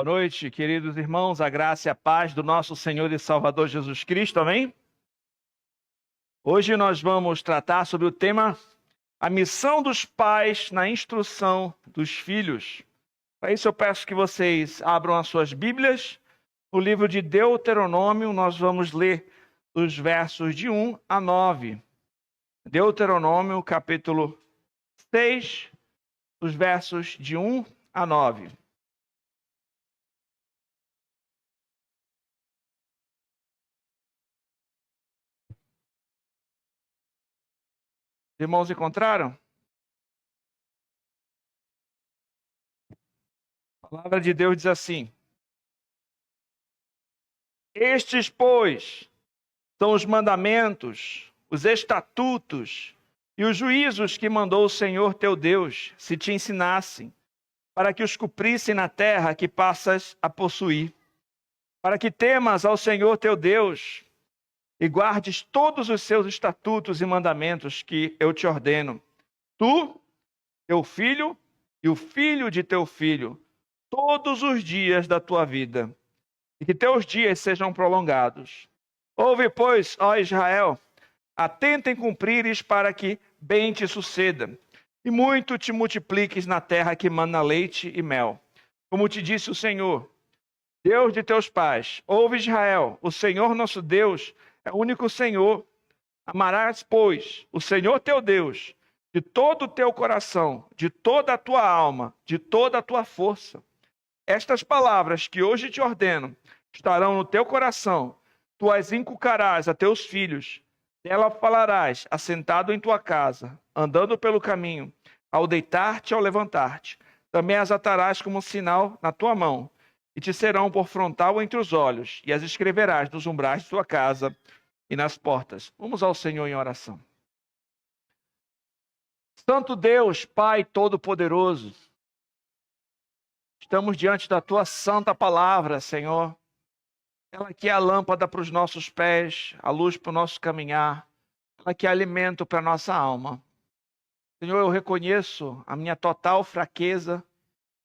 Boa noite, queridos irmãos, a graça e a paz do nosso Senhor e Salvador Jesus Cristo, amém? Hoje nós vamos tratar sobre o tema a missão dos pais na instrução dos filhos. Para isso eu peço que vocês abram as suas Bíblias. No livro de Deuteronômio, nós vamos ler os versos de 1 a 9. Deuteronômio, capítulo 6, os versos de 1 a 9. Irmãos, encontraram? A palavra de Deus diz assim: Estes, pois, são os mandamentos, os estatutos e os juízos que mandou o Senhor teu Deus, se te ensinassem, para que os cumprissem na terra que passas a possuir, para que temas ao Senhor teu Deus e guardes todos os seus estatutos e mandamentos que eu te ordeno. Tu, teu filho e o filho de teu filho, todos os dias da tua vida, e que teus dias sejam prolongados. Ouve, pois, ó Israel, atenta em cumprires para que bem te suceda, e muito te multipliques na terra que mana leite e mel. Como te disse o Senhor, Deus de teus pais. Ouve, Israel, o Senhor nosso Deus é o único Senhor. Amarás, pois, o Senhor teu Deus de todo o teu coração, de toda a tua alma, de toda a tua força. Estas palavras que hoje te ordeno estarão no teu coração. Tu as inculcarás a teus filhos. Dela falarás, assentado em tua casa, andando pelo caminho, ao deitar-te e ao levantar-te. Também as atarás como sinal na tua mão, e te serão por frontal entre os olhos, e as escreverás nos umbrais de tua casa e nas portas. Vamos ao Senhor em oração. Santo Deus, Pai Todo-Poderoso, estamos diante da tua santa palavra, Senhor. Ela que é a lâmpada para os nossos pés, a luz para o nosso caminhar, ela que é alimento para a nossa alma. Senhor, eu reconheço a minha total fraqueza,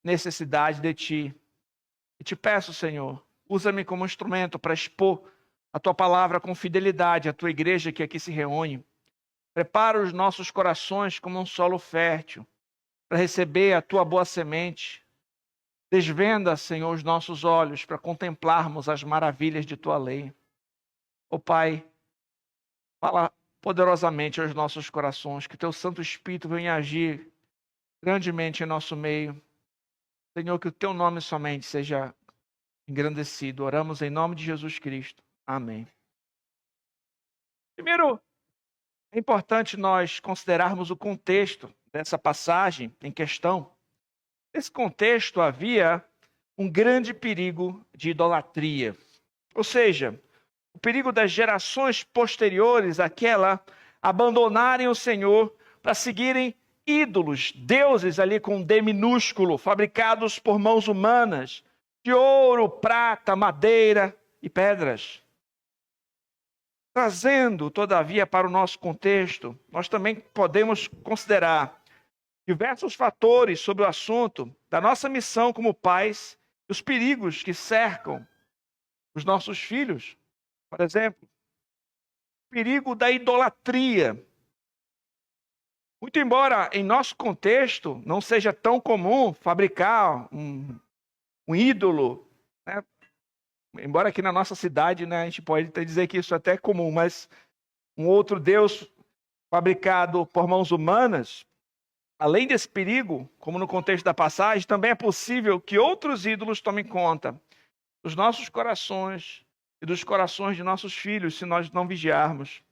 necessidade de Ti. E te peço, Senhor, usa-me como instrumento para expor a Tua palavra com fidelidade à Tua igreja que aqui se reúne. Prepara os nossos corações como um solo fértil para receber a Tua boa semente. Desvenda, Senhor, os nossos olhos para contemplarmos as maravilhas de Tua lei. Ó Pai, fala poderosamente aos nossos corações, que Teu Santo Espírito venha agir grandemente em nosso meio. Senhor, que o Teu nome somente seja engrandecido. Oramos em nome de Jesus Cristo. Amém. Primeiro, é importante nós considerarmos o contexto dessa passagem em questão. Nesse contexto havia um grande perigo de idolatria. Ou seja, o perigo das gerações posteriores àquela abandonarem o Senhor para seguirem ídolos, deuses ali com D minúsculo, fabricados por mãos humanas, de ouro, prata, madeira e pedras. Trazendo, todavia, para o nosso contexto, nós também podemos considerar diversos fatores sobre o assunto da nossa missão como pais e os perigos que cercam os nossos filhos. Por exemplo, o perigo da idolatria. Muito embora em nosso contexto não seja tão comum fabricar um ídolo, né? Embora aqui na nossa cidade, né, a gente pode até dizer que isso até é comum, mas um outro Deus fabricado por mãos humanas, além desse perigo, como no contexto da passagem, também é possível que outros ídolos tomem conta dos nossos corações e dos corações de nossos filhos, se nós não vigiarmos.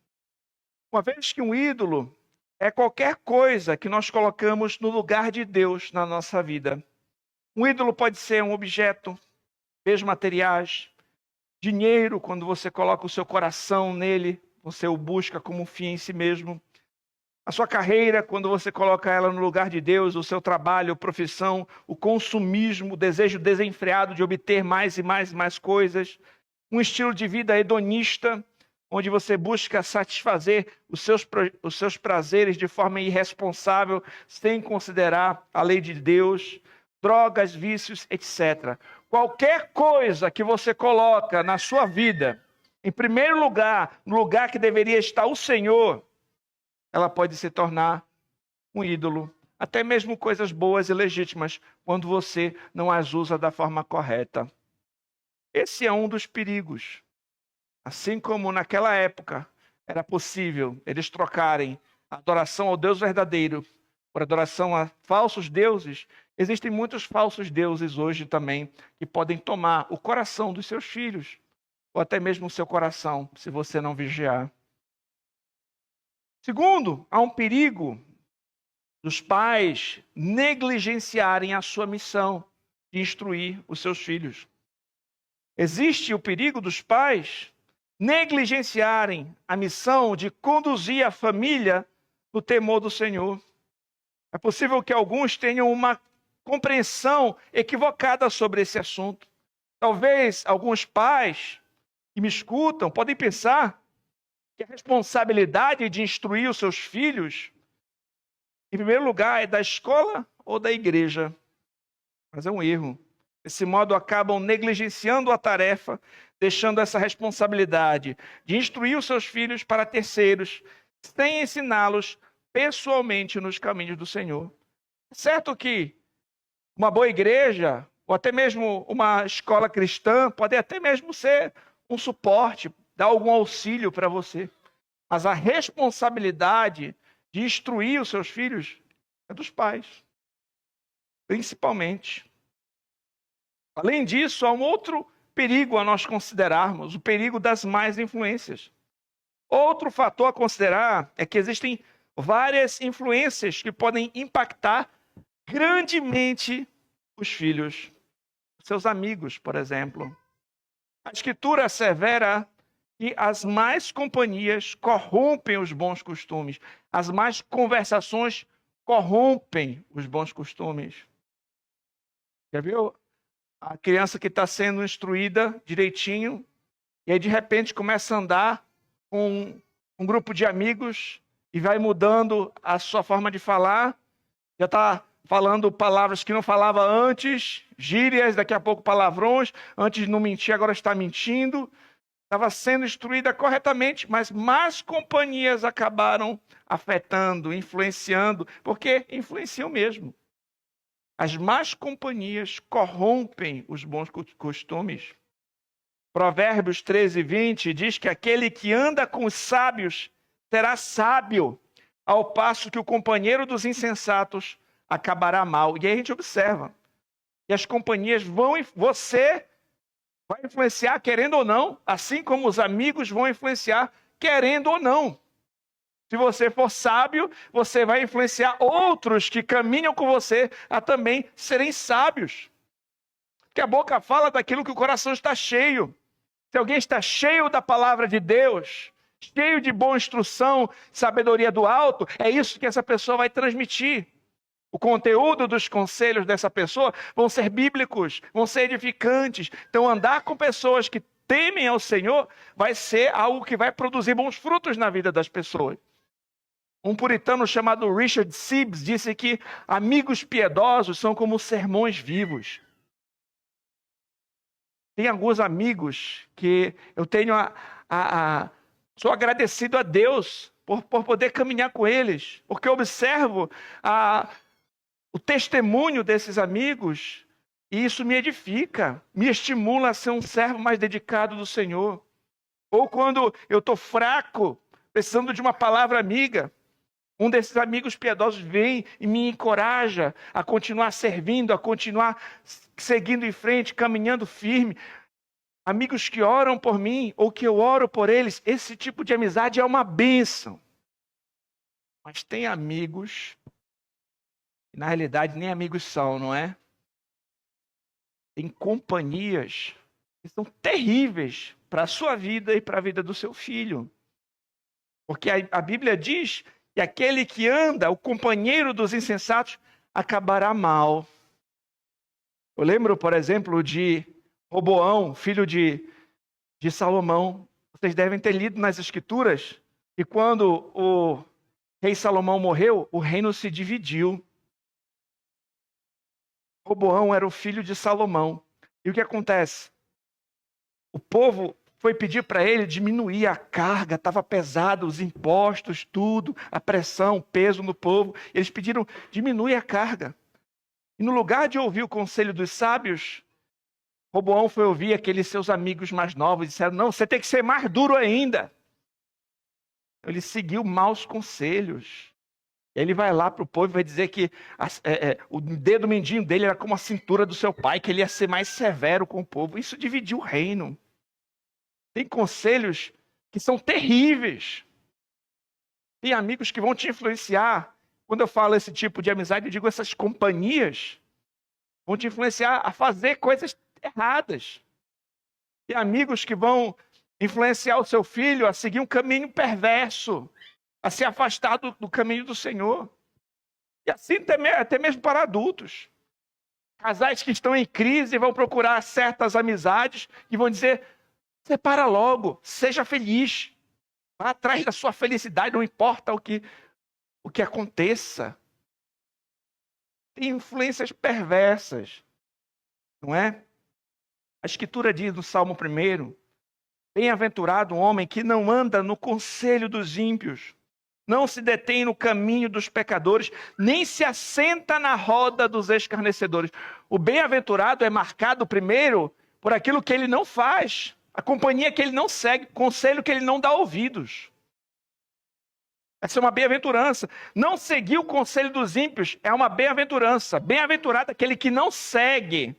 Uma vez que um ídolo é qualquer coisa que nós colocamos no lugar de Deus na nossa vida. Um ídolo pode ser um objeto, bens materiais, dinheiro, quando você coloca o seu coração nele, você o busca como um fim em si mesmo. A sua carreira, quando você coloca ela no lugar de Deus, o seu trabalho, a profissão, o consumismo, o desejo desenfreado de obter mais e mais e mais coisas. Um estilo de vida hedonista, onde você busca satisfazer os seus prazeres de forma irresponsável, sem considerar a lei de Deus. drogas, vícios, etc. Qualquer coisa que você coloca na sua vida, em primeiro lugar, no lugar que deveria estar o Senhor, ela pode se tornar um ídolo. Até mesmo coisas boas e legítimas, quando você não as usa da forma correta. Esse é um dos perigos. Assim como naquela época era possível eles trocarem a adoração ao Deus verdadeiro por adoração a falsos deuses, existem muitos falsos deuses hoje também que podem tomar o coração dos seus filhos, ou até mesmo o seu coração, se você não vigiar. Segundo, há um perigo dos pais negligenciarem a sua missão de instruir os seus filhos. Existe o perigo dos pais negligenciarem a missão de conduzir a família no temor do Senhor. É possível que alguns tenham uma compreensão equivocada sobre esse assunto. Talvez alguns pais que me escutam podem pensar que a responsabilidade de instruir os seus filhos, em primeiro lugar, é da escola ou da igreja. Mas é um erro. Desse modo, acabam negligenciando a tarefa, deixando essa responsabilidade de instruir os seus filhos para terceiros, sem ensiná-los pessoalmente nos caminhos do Senhor. É certo que uma boa igreja, ou até mesmo uma escola cristã, pode até mesmo ser um suporte, dar algum auxílio para você. Mas a responsabilidade de instruir os seus filhos é dos pais, principalmente. Além disso, há um outro perigo a nós considerarmos, o perigo das más influências. Outro fator a considerar é que existem várias influências que podem impactar grandemente os filhos, seus amigos, por exemplo. A Escritura assevera que as más companhias corrompem os bons costumes, as más conversações corrompem os bons costumes. Já viu a criança que está sendo instruída direitinho e aí de repente começa a andar com um grupo de amigos e vai mudando a sua forma de falar, já está falando palavras que não falava antes, gírias, daqui a pouco palavrões, antes não mentia, agora está mentindo. Estava sendo instruída corretamente, mas más companhias acabaram afetando, influenciando, porque influenciam mesmo. As más companhias corrompem os bons costumes. Provérbios 13:20 diz que aquele que anda com os sábios será sábio, ao passo que o companheiro dos insensatos acabará mal. E aí a gente observa que as companhias você vai influenciar querendo ou não, assim como os amigos vão influenciar querendo ou não. Se você for sábio, você vai influenciar outros que caminham com você a também serem sábios. Porque a boca fala daquilo que o coração está cheio. Se alguém está cheio da palavra de Deus, cheio de boa instrução, sabedoria do alto, é isso que essa pessoa vai transmitir. O conteúdo dos conselhos dessa pessoa vão ser bíblicos, vão ser edificantes. Então, andar com pessoas que temem ao Senhor vai ser algo que vai produzir bons frutos na vida das pessoas. Um puritano chamado Richard Sibbes disse que amigos piedosos são como sermões vivos. Tem alguns amigos que eu tenho sou agradecido a Deus por poder caminhar com eles, porque eu observo o testemunho desses amigos e isso me edifica, me estimula a ser um servo mais dedicado do Senhor. Ou quando eu estou fraco, precisando de uma palavra amiga, um desses amigos piedosos vem e me encoraja a continuar servindo, a continuar seguindo em frente, caminhando firme. Amigos que oram por mim ou que eu oro por eles, esse tipo de amizade é uma bênção. Mas tem amigos, que na realidade nem amigos são, não é? Tem companhias que são terríveis para a sua vida e para a vida do seu filho. Porque a Bíblia diz que aquele que anda, o companheiro dos insensatos, acabará mal. Eu lembro, por exemplo, de Roboão, filho de Salomão. Vocês devem ter lido nas Escrituras que quando o rei Salomão morreu, o reino se dividiu. Roboão era o filho de Salomão. E o que acontece? O povo foi pedir para ele diminuir a carga, estava pesado, os impostos, tudo, a pressão, o peso no povo. Eles pediram, diminui a carga. E no lugar de ouvir o conselho dos sábios, Roboão foi ouvir aqueles seus amigos mais novos e disseram, não, você tem que ser mais duro ainda. Ele seguiu maus conselhos. Ele vai lá para o povo e vai dizer que o dedo mindinho dele era como a cintura do seu pai, que ele ia ser mais severo com o povo. Isso dividiu o reino. Tem conselhos que são terríveis. Tem amigos que vão te influenciar. Quando eu falo esse tipo de amizade, eu digo essas companhias vão te influenciar a fazer coisas erradas. Tem amigos que vão influenciar o seu filho a seguir um caminho perverso, a se afastar do caminho do Senhor. E assim até mesmo para adultos. Casais que estão em crise vão procurar certas amizades e vão dizer, separa logo, seja feliz. Vá atrás da sua felicidade, não importa o que aconteça. Tem influências perversas, não é? A Escritura diz no Salmo 1, bem-aventurado o homem que não anda no conselho dos ímpios, não se detém no caminho dos pecadores, nem se assenta na roda dos escarnecedores. O bem-aventurado é marcado primeiro por aquilo que ele não faz, a companhia que ele não segue, o conselho que ele não dá ouvidos. Essa é uma bem-aventurança. Não seguir o conselho dos ímpios é uma bem-aventurança. Bem-aventurado é aquele que não segue,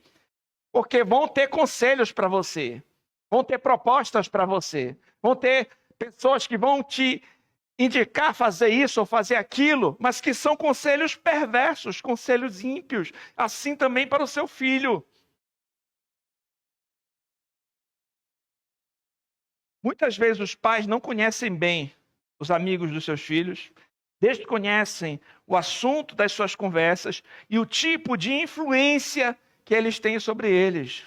porque vão ter conselhos para você, vão ter propostas para você, vão ter pessoas que vão te indicar fazer isso ou fazer aquilo, mas que são conselhos perversos, conselhos ímpios. Assim também para o seu filho. Muitas vezes os pais não conhecem bem os amigos dos seus filhos, desconhecem o assunto das suas conversas e o tipo de influência que eles têm sobre eles.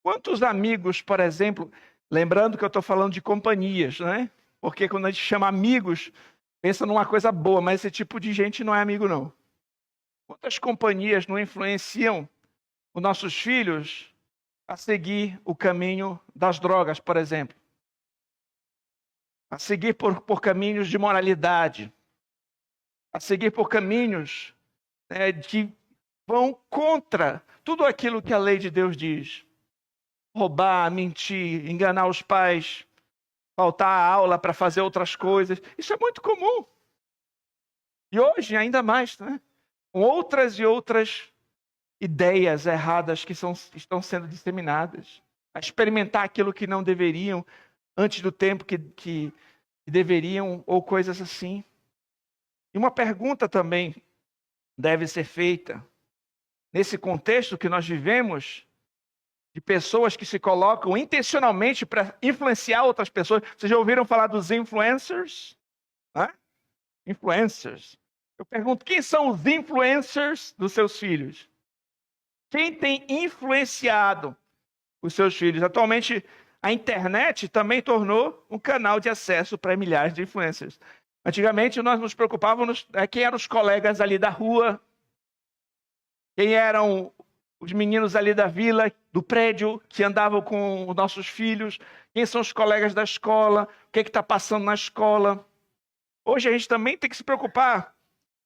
Quantos amigos, por exemplo, lembrando que eu estou falando de companhias, né? Porque quando a gente chama amigos, pensa numa coisa boa, mas esse tipo de gente não é amigo, não. Quantas companhias não influenciam os nossos filhos a seguir o caminho das drogas, por exemplo? A seguir por caminhos de moralidade. A seguir por caminhos que vão contra tudo aquilo que a lei de Deus diz. Roubar, mentir, enganar os pais, faltar a aula para fazer outras coisas. Isso é muito comum. E hoje, ainda mais, né? Com outras e outras ideias erradas que estão sendo disseminadas. A experimentar aquilo que não deveriam, antes do tempo que deveriam, ou coisas assim. E uma pergunta também deve ser feita. Nesse contexto que nós vivemos, de pessoas que se colocam intencionalmente para influenciar outras pessoas. Vocês já ouviram falar dos influencers? Influencers. Eu pergunto, quem são os influencers dos seus filhos? Quem tem influenciado os seus filhos? Atualmente, a internet também tornou um canal de acesso para milhares de influencers. Antigamente, nós nos preocupávamos quem eram os colegas ali da rua, quem eram os meninos ali da vila, do prédio, que andavam com os nossos filhos, quem são os colegas da escola, o que está passando na escola. Hoje a gente também tem que se preocupar,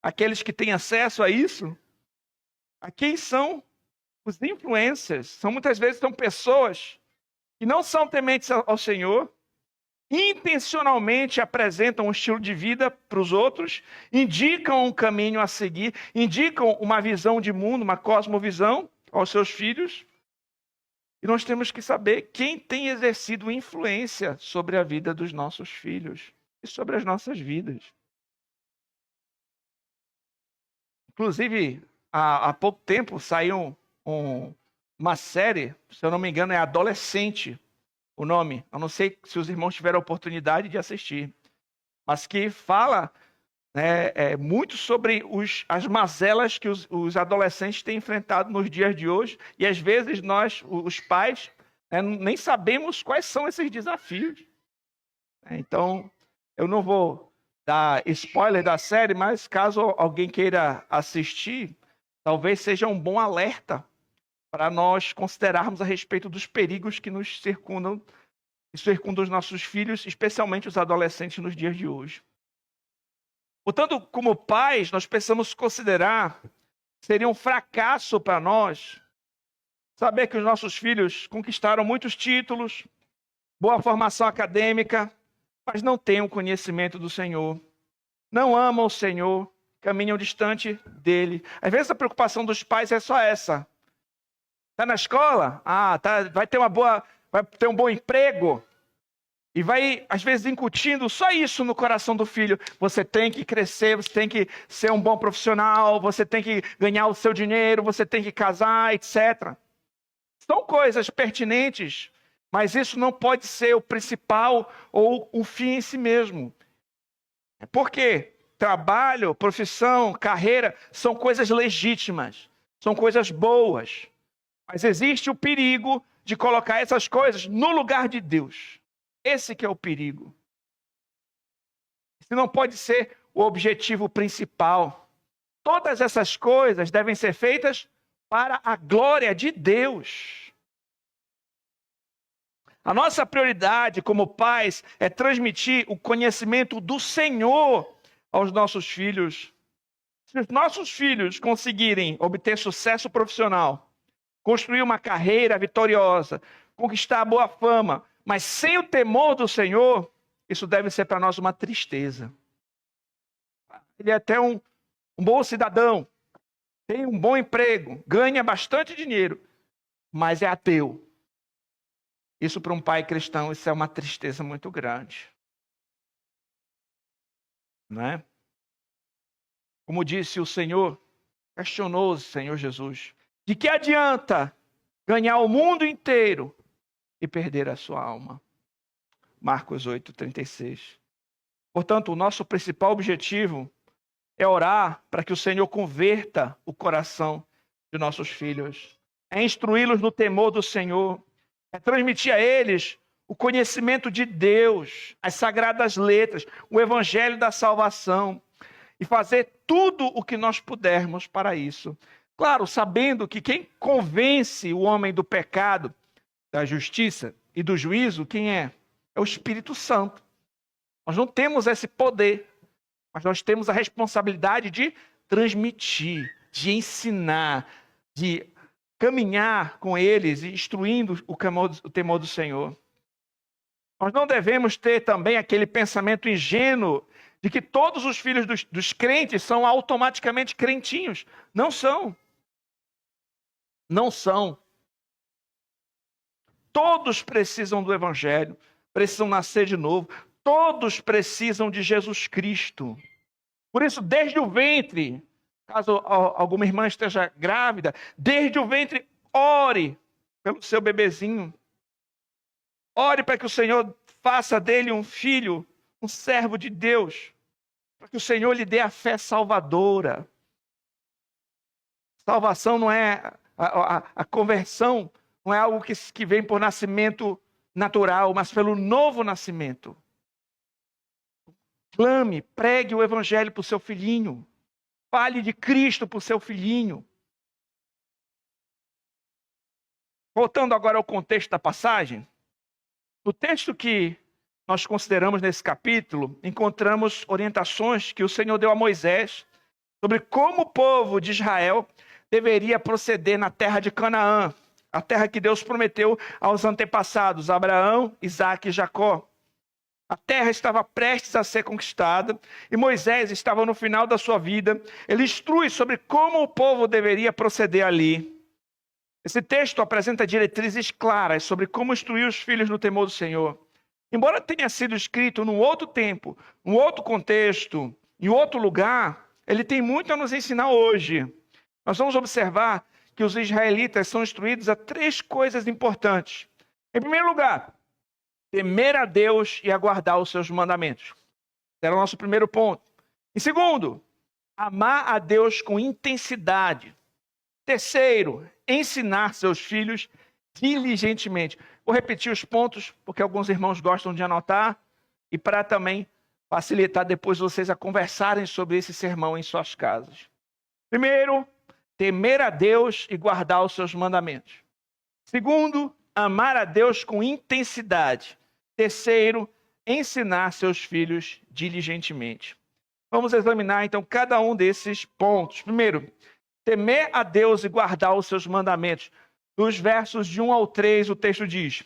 aqueles que têm acesso a isso, a quem são os influencers. Muitas vezes são pessoas que não são tementes ao Senhor, intencionalmente apresentam um estilo de vida para os outros, indicam um caminho a seguir, indicam uma visão de mundo, uma cosmovisão aos seus filhos. E nós temos que saber quem tem exercido influência sobre a vida dos nossos filhos e sobre as nossas vidas. Inclusive, há pouco tempo saiu uma série, se eu não me engano, é Adolescente, o nome. Eu não sei se os irmãos tiveram a oportunidade de assistir, mas que fala muito sobre as mazelas que os adolescentes têm enfrentado nos dias de hoje. E às vezes nós, os pais, nem sabemos quais são esses desafios. Então, eu não vou dar spoiler da série, mas caso alguém queira assistir, talvez seja um bom alerta para nós considerarmos a respeito dos perigos que nos circundam e circundam os nossos filhos, especialmente os adolescentes nos dias de hoje. Portanto, como pais, nós precisamos considerar que seria um fracasso para nós saber que os nossos filhos conquistaram muitos títulos, boa formação acadêmica, mas não têm o conhecimento do Senhor, não amam o Senhor, caminham distante dele. Às vezes a preocupação dos pais é só essa. Está na escola? Vai ter um bom emprego. E vai, às vezes, incutindo só isso no coração do filho. Você tem que crescer, você tem que ser um bom profissional, você tem que ganhar o seu dinheiro, você tem que casar, etc. São coisas pertinentes, mas isso não pode ser o principal ou o fim em si mesmo. Por quê? Trabalho, profissão, carreira são coisas legítimas, são coisas boas. Mas existe o perigo de colocar essas coisas no lugar de Deus. Esse que é o perigo. Isso não pode ser o objetivo principal. Todas essas coisas devem ser feitas para a glória de Deus. A nossa prioridade como pais é transmitir o conhecimento do Senhor aos nossos filhos. Se os nossos filhos conseguirem obter sucesso profissional, construir uma carreira vitoriosa, conquistar boa fama, mas sem o temor do Senhor, isso deve ser para nós uma tristeza. Ele é até um bom cidadão, tem um bom emprego, ganha bastante dinheiro, mas é ateu. Isso para um pai cristão, isso é uma tristeza muito grande. Não é? Como disse o Senhor, questionou o Senhor Jesus, de que adianta ganhar o mundo inteiro e perder a sua alma? Marcos 8:36. Portanto, o nosso principal objetivo é orar para que o Senhor converta o coração de nossos filhos, é instruí-los no temor do Senhor, é transmitir a eles o conhecimento de Deus, as sagradas letras, o evangelho da salvação, e fazer tudo o que nós pudermos para isso. Claro, sabendo que quem convence o homem do pecado, da justiça e do juízo, quem é? É o Espírito Santo. Nós não temos esse poder, mas nós temos a responsabilidade de transmitir, de ensinar, de caminhar com eles, instruindo o temor do Senhor. Nós não devemos ter também aquele pensamento ingênuo de que todos os filhos dos crentes são automaticamente crentinhos. Não são. Não são. Todos precisam do Evangelho, precisam nascer de novo. Todos precisam de Jesus Cristo. Por isso, desde o ventre, caso alguma irmã esteja grávida, desde o ventre, ore pelo seu bebezinho. Ore para que o Senhor faça dele um filho, um servo de Deus, para que o Senhor lhe dê a fé salvadora. Salvação não é, a conversão não é algo que vem por nascimento natural, mas pelo novo nascimento. Clame, pregue o evangelho para o seu filhinho. Fale de Cristo para o seu filhinho. Voltando agora ao contexto da passagem, no texto que nós consideramos nesse capítulo, encontramos orientações que o Senhor deu a Moisés sobre como o povo de Israel deveria proceder na terra de Canaã, a terra que Deus prometeu aos antepassados, Abraão, Isaque e Jacó. A terra estava prestes a ser conquistada e Moisés estava no final da sua vida. Ele instrui sobre como o povo deveria proceder ali. Esse texto apresenta diretrizes claras sobre como instruir os filhos no temor do Senhor. Embora tenha sido escrito num outro tempo, num outro contexto, em outro lugar, ele tem muito a nos ensinar hoje. Nós vamos observar que os israelitas são instruídos a 3 coisas importantes. Em primeiro lugar, temer a Deus e aguardar os seus mandamentos. Esse era o nosso primeiro ponto. Em segundo, amar a Deus com intensidade. Terceiro, ensinar seus filhos diligentemente. Vou repetir os pontos, porque alguns irmãos gostam de anotar, e para também facilitar depois vocês a conversarem sobre esse sermão em suas casas. Primeiro, temer a Deus e guardar os seus mandamentos. Segundo, amar a Deus com intensidade. Terceiro, ensinar seus filhos diligentemente. Vamos examinar então cada um desses pontos. Primeiro, temer a Deus e guardar os seus mandamentos. Dos versos de 1 ao 3, o texto diz: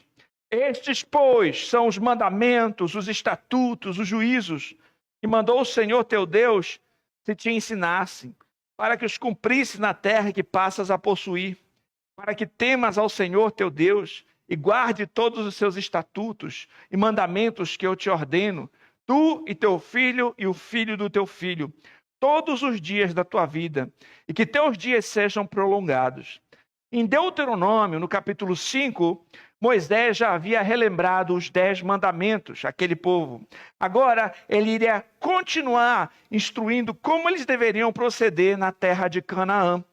estes, pois, são os mandamentos, os estatutos, os juízos que mandou o Senhor teu Deus se te ensinassem, para que os cumprisse na terra que passas a possuir, para que temas ao Senhor teu Deus e guarde todos os seus estatutos e mandamentos que eu te ordeno, tu e teu filho e o filho do teu filho, todos os dias da tua vida, e que teus dias sejam prolongados. Em Deuteronômio, no capítulo 5, Moisés já havia relembrado os 10 mandamentos àquele povo. Agora, ele iria continuar instruindo como eles deveriam proceder na terra de Canaã.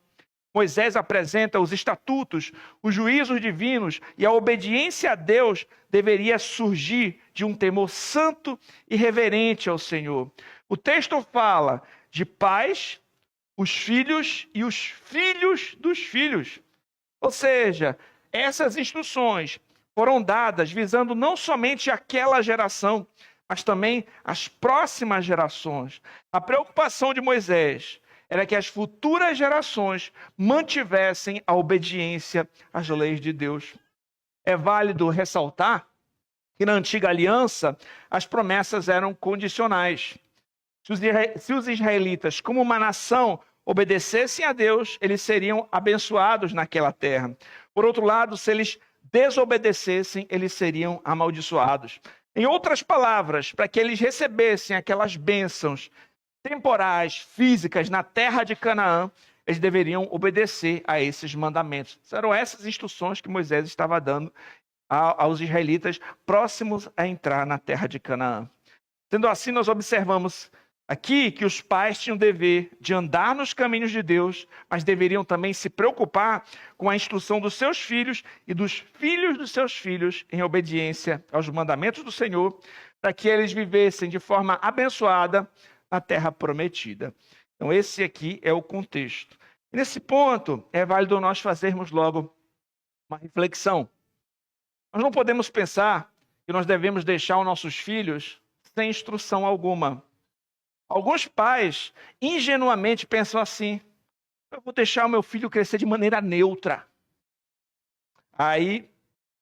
Moisés apresenta os estatutos, os juízos divinos, e a obediência a Deus deveria surgir de um temor santo e reverente ao Senhor. O texto fala de pais, os filhos e os filhos dos filhos. Ou seja, essas instruções foram dadas visando não somente aquela geração, mas também as próximas gerações. A preocupação de Moisés era que as futuras gerações mantivessem a obediência às leis de Deus. É válido ressaltar que na antiga aliança as promessas eram condicionais. Se os israelitas, como uma nação, obedecessem a Deus, eles seriam abençoados naquela terra. Por outro lado, se eles desobedecessem, eles seriam amaldiçoados. Em outras palavras, para que eles recebessem aquelas bênçãos temporais, físicas, na terra de Canaã, eles deveriam obedecer a esses mandamentos. Eram essas instruções que Moisés estava dando aos israelitas próximos a entrar na terra de Canaã. Sendo assim, nós observamos aqui que os pais tinham o dever de andar nos caminhos de Deus, mas deveriam também se preocupar com a instrução dos seus filhos e dos filhos dos seus filhos em obediência aos mandamentos do Senhor, para que eles vivessem de forma abençoada na terra prometida. Então esse aqui é o contexto. E nesse ponto é válido nós fazermos logo uma reflexão. Nós não podemos pensar que nós devemos deixar os nossos filhos sem instrução alguma. Alguns pais ingenuamente pensam assim: eu vou deixar o meu filho crescer de maneira neutra. Aí,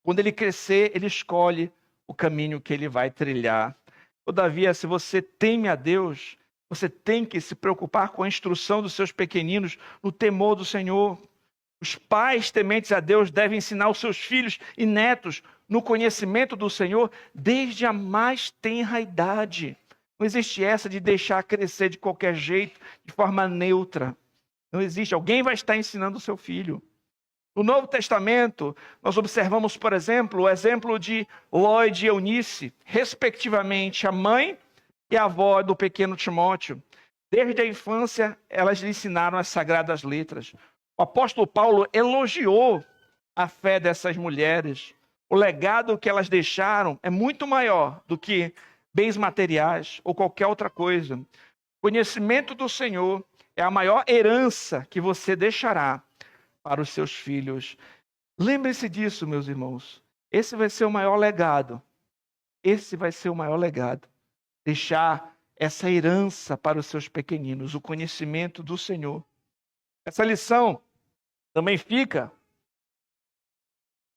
quando ele crescer, ele escolhe o caminho que ele vai trilhar. Todavia, se você teme a Deus, você tem que se preocupar com a instrução dos seus pequeninos no temor do Senhor. Os pais tementes a Deus devem ensinar os seus filhos e netos no conhecimento do Senhor desde a mais tenra idade. Não existe essa de deixar crescer de qualquer jeito, de forma neutra. Não existe. Alguém vai estar ensinando o seu filho. No Novo Testamento, nós observamos, por exemplo, o exemplo de Lloyd e Eunice, respectivamente a mãe e a avó do pequeno Timóteo. Desde a infância, elas lhe ensinaram as sagradas letras. O apóstolo Paulo elogiou a fé dessas mulheres. O legado que elas deixaram é muito maior do que bens materiais ou qualquer outra coisa. O conhecimento do Senhor é a maior herança que você deixará para os seus filhos. Lembre-se disso, meus irmãos. Esse vai ser o maior legado. Esse vai ser o maior legado. Deixar essa herança para os seus pequeninos, o conhecimento do Senhor. Essa lição também fica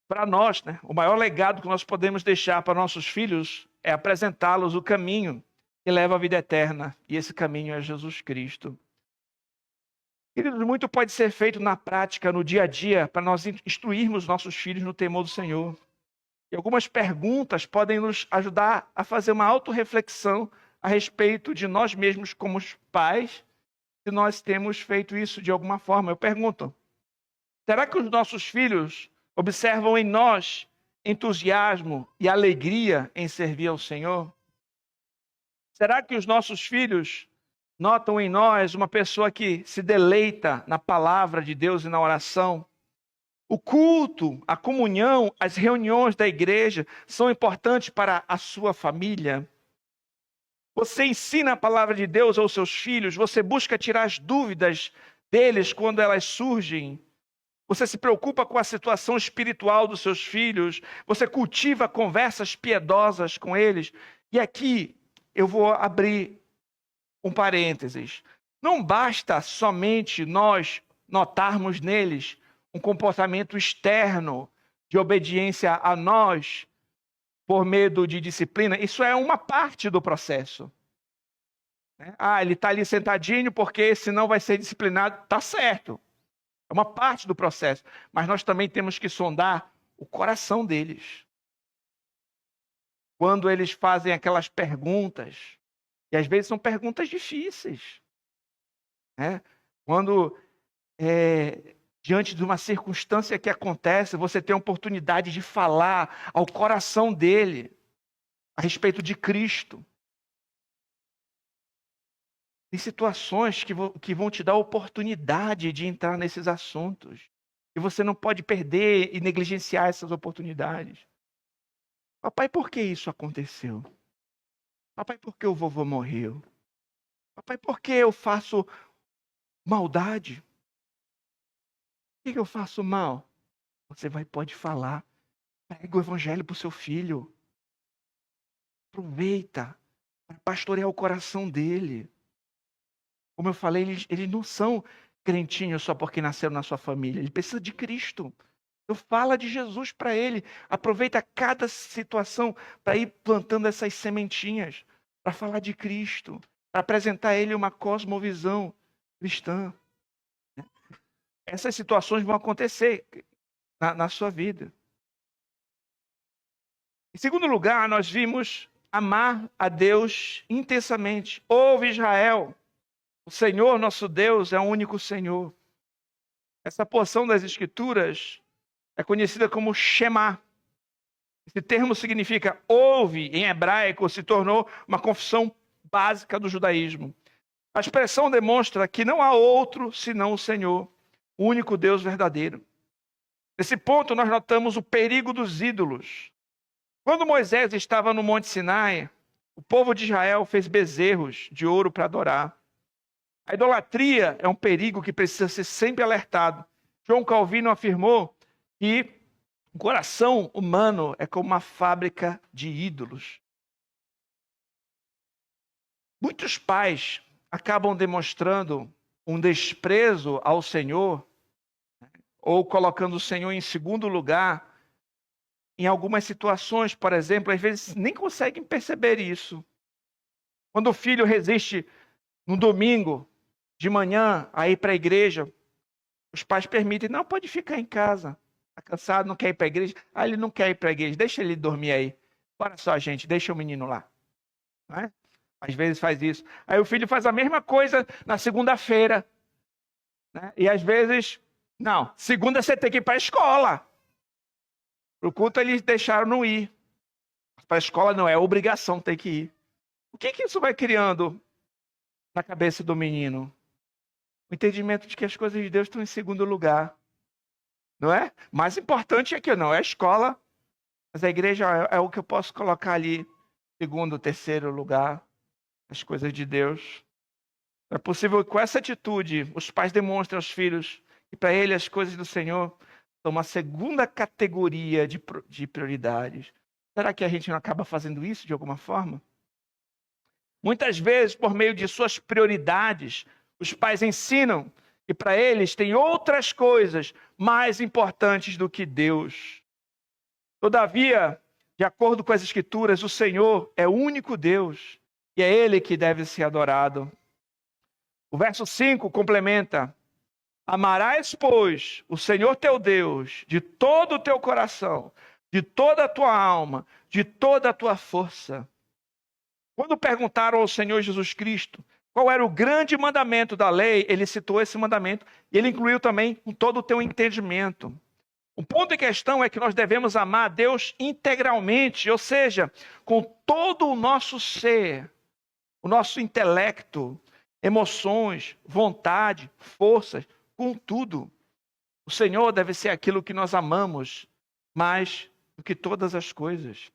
para nós, né? O maior legado que nós podemos deixar para nossos filhos é apresentá-los o caminho que leva à vida eterna. E esse caminho é Jesus Cristo. Queridos, muito pode ser feito na prática, no dia a dia, para nós instruirmos nossos filhos no temor do Senhor. E algumas perguntas podem nos ajudar a fazer uma autorreflexão a respeito de nós mesmos como pais, se nós temos feito isso de alguma forma. Eu pergunto, será que os nossos filhos observam em nós entusiasmo e alegria em servir ao Senhor? Será que os nossos filhos notam em nós uma pessoa que se deleita na palavra de Deus e na oração? O culto, a comunhão, as reuniões da igreja são importantes para a sua família? Você ensina a palavra de Deus aos seus filhos? Você busca tirar as dúvidas deles quando elas surgem. Você se preocupa com a situação espiritual dos seus filhos. Você cultiva conversas piedosas com eles. E aqui eu vou abrir um parênteses. Não basta somente nós notarmos neles um comportamento externo de obediência a nós por medo de disciplina. Isso é uma parte do processo. Ele está ali sentadinho porque senão vai ser disciplinado. Está certo. É uma parte do processo. Mas nós também temos que sondar o coração deles. Quando eles fazem aquelas perguntas, e às vezes são perguntas difíceis. Quando, diante de uma circunstância que acontece, você tem a oportunidade de falar ao coração dele a respeito de Cristo. Tem situações que vão te dar a oportunidade de entrar nesses assuntos. E você não pode perder e negligenciar essas oportunidades. Papai, por que isso aconteceu? Papai, por que o vovô morreu? Papai, por que eu faço maldade? Por que eu faço mal? Você pode falar. Prega o evangelho para o seu filho. Aproveita para pastorear o coração dele. Como eu falei, eles não são crentinhos só porque nasceram na sua família. Ele precisa de Cristo. Então fala de Jesus para ele. Aproveita cada situação para ir plantando essas sementinhas. Para falar de Cristo. Para apresentar a ele uma cosmovisão cristã. Essas situações vão acontecer na sua vida. Em segundo lugar, nós vimos amar a Deus intensamente. Ouve, Israel. O Senhor, nosso Deus, é o único Senhor. Essa porção das Escrituras é conhecida como Shema. Esse termo significa ouve, em hebraico, se tornou uma confissão básica do judaísmo. A expressão demonstra que não há outro senão o Senhor, o único Deus verdadeiro. Nesse ponto, nós notamos o perigo dos ídolos. Quando Moisés estava no Monte Sinai, o povo de Israel fez bezerros de ouro para adorar. A idolatria é um perigo que precisa ser sempre alertado. João Calvino afirmou que o coração humano é como uma fábrica de ídolos. Muitos pais acabam demonstrando um desprezo ao Senhor, ou colocando o Senhor em segundo lugar, em algumas situações, por exemplo, às vezes nem conseguem perceber isso. Quando o filho resiste no domingo, de manhã, a ir para a igreja, os pais permitem, não, pode ficar em casa. Está cansado, não quer ir para a igreja? Ele não quer ir para a igreja, deixa ele dormir aí. Bora só, gente, deixa o menino lá. Não é? Às vezes faz isso. Aí o filho faz a mesma coisa na segunda-feira. Né? E às vezes, não, segunda você tem que ir para a escola. Para o culto eles deixaram não ir. Para a escola não, é obrigação ter que ir. O que isso vai criando na cabeça do menino? O entendimento de que as coisas de Deus estão em segundo lugar. Não é? Mais importante é que não é a escola, mas a igreja é o que eu posso colocar ali, segundo, terceiro lugar, as coisas de Deus. É possível que com essa atitude os pais demonstrem aos filhos que para eles as coisas do Senhor são uma segunda categoria de prioridades. Será que a gente não acaba fazendo isso de alguma forma? Muitas vezes, por meio de suas prioridades, os pais ensinam que para eles tem outras coisas mais importantes do que Deus. Todavia, de acordo com as Escrituras, o Senhor é o único Deus e é Ele que deve ser adorado. O verso 5 complementa: amarás, pois, o Senhor teu Deus de todo o teu coração, de toda a tua alma, de toda a tua força. Quando perguntaram ao Senhor Jesus Cristo qual era o grande mandamento da lei, ele citou esse mandamento e ele incluiu também com todo o teu entendimento. O ponto em questão é que nós devemos amar a Deus integralmente, ou seja, com todo o nosso ser, o nosso intelecto, emoções, vontade, forças, com tudo. O Senhor deve ser aquilo que nós amamos mais do que todas as coisas.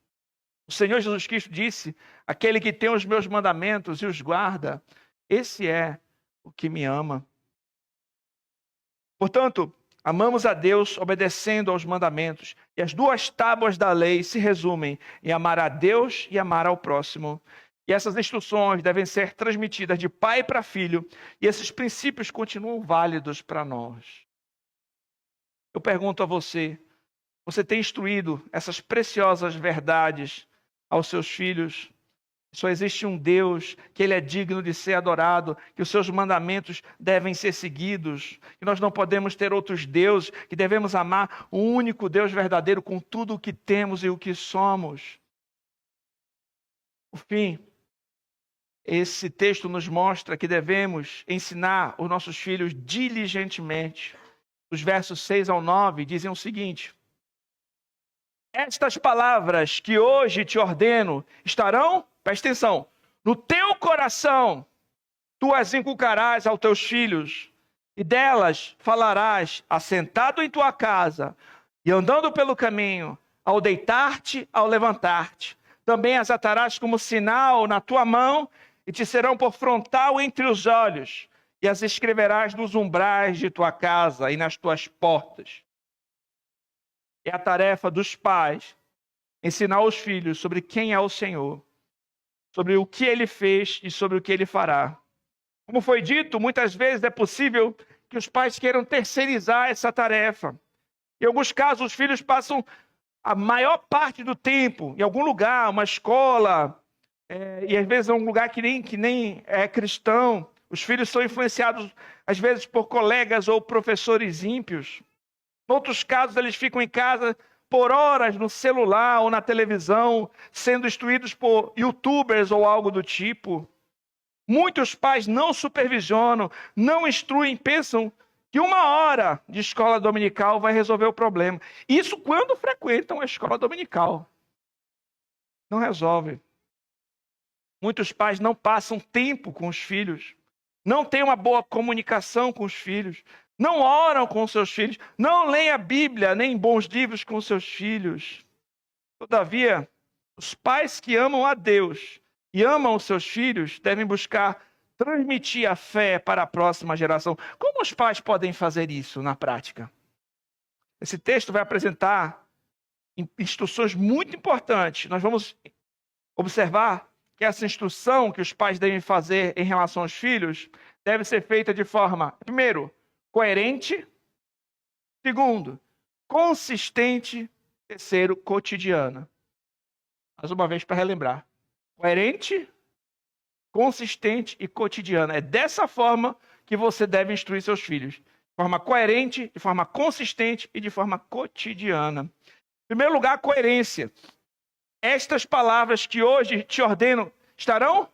O Senhor Jesus Cristo disse: aquele que tem os meus mandamentos e os guarda, esse é o que me ama. Portanto, amamos a Deus obedecendo aos mandamentos. E as duas tábuas da lei se resumem em amar a Deus e amar ao próximo. E essas instruções devem ser transmitidas de pai para filho. E esses princípios continuam válidos para nós. Eu pergunto a você, você tem instruído essas preciosas verdades aos seus filhos? Só existe um Deus, que Ele é digno de ser adorado, que os seus mandamentos devem ser seguidos, que nós não podemos ter outros deuses, que devemos amar o único Deus verdadeiro com tudo o que temos e o que somos. Por fim, esse texto nos mostra que devemos ensinar os nossos filhos diligentemente. Os versos 6 ao 9 dizem o seguinte: estas palavras que hoje te ordeno estarão, presta atenção, no teu coração, tu as inculcarás aos teus filhos, e delas falarás assentado em tua casa e andando pelo caminho, ao deitar-te, ao levantar-te. Também as atarás como sinal na tua mão e te serão por frontal entre os olhos, e as escreverás nos umbrais de tua casa e nas tuas portas. É a tarefa dos pais ensinar os filhos sobre quem é o Senhor, sobre o que Ele fez e sobre o que Ele fará. Como foi dito, muitas vezes é possível que os pais queiram terceirizar essa tarefa. Em alguns casos, os filhos passam a maior parte do tempo em algum lugar, uma escola, e às vezes é um lugar que nem é cristão. Os filhos são influenciados, às vezes, por colegas ou professores ímpios. Em outros casos, eles ficam em casa por horas no celular ou na televisão, sendo instruídos por youtubers ou algo do tipo. Muitos pais não supervisionam, não instruem, pensam que 1 hora de escola dominical vai resolver o problema. Isso quando frequentam a escola dominical. Não resolve. Muitos pais não passam tempo com os filhos, não têm uma boa comunicação com os filhos, não oram com seus filhos, não leem a Bíblia, nem bons livros com seus filhos. Todavia, os pais que amam a Deus e amam os seus filhos devem buscar transmitir a fé para a próxima geração. Como os pais podem fazer isso na prática? Esse texto vai apresentar instruções muito importantes. Nós vamos observar que essa instrução que os pais devem fazer em relação aos filhos deve ser feita de forma, primeiro, coerente, segundo, consistente, terceiro, cotidiana. Mais uma vez para relembrar. Coerente, consistente e cotidiana. É dessa forma que você deve instruir seus filhos. De forma coerente, de forma consistente e de forma cotidiana. Em primeiro lugar, coerência. Estas palavras que hoje te ordeno estarão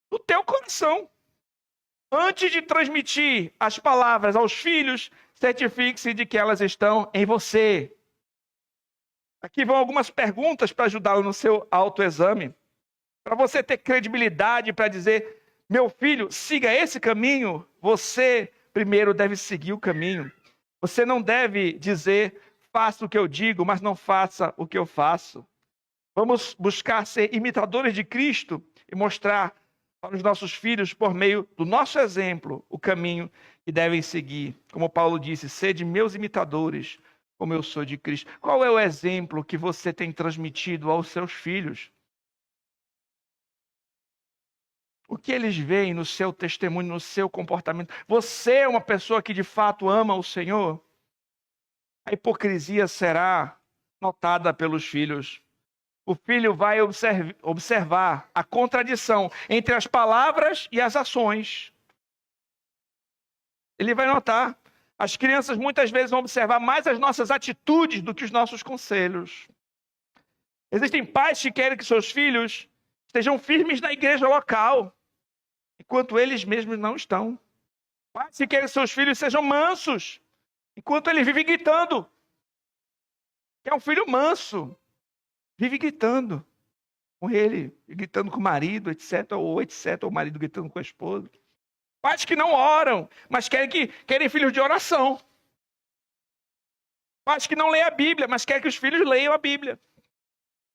no teu coração. Antes de transmitir as palavras aos filhos, certifique-se de que elas estão em você. Aqui vão algumas perguntas para ajudá-lo no seu autoexame. Para você ter credibilidade para dizer, meu filho, siga esse caminho, você primeiro deve seguir o caminho. Você não deve dizer, faça o que eu digo, mas não faça o que eu faço. Vamos buscar ser imitadores de Cristo e mostrar para os nossos filhos, por meio do nosso exemplo, o caminho que devem seguir. Como Paulo disse, sede meus imitadores, como eu sou de Cristo. Qual é o exemplo que você tem transmitido aos seus filhos? O que eles veem no seu testemunho, no seu comportamento? Você é uma pessoa que de fato ama o Senhor? A hipocrisia será notada pelos filhos. O filho vai observar a contradição entre as palavras e as ações. Ele vai notar. As crianças muitas vezes vão observar mais as nossas atitudes do que os nossos conselhos. Existem pais que querem que seus filhos estejam firmes na igreja local, enquanto eles mesmos não estão. Pais que querem que seus filhos sejam mansos, enquanto ele vive gritando. É um filho manso. Vive gritando com ele, gritando com o marido, etc. Ou o marido gritando com a esposa. Pais que não oram, mas querem filhos de oração. Pais que não leem a Bíblia, mas querem que os filhos leiam a Bíblia.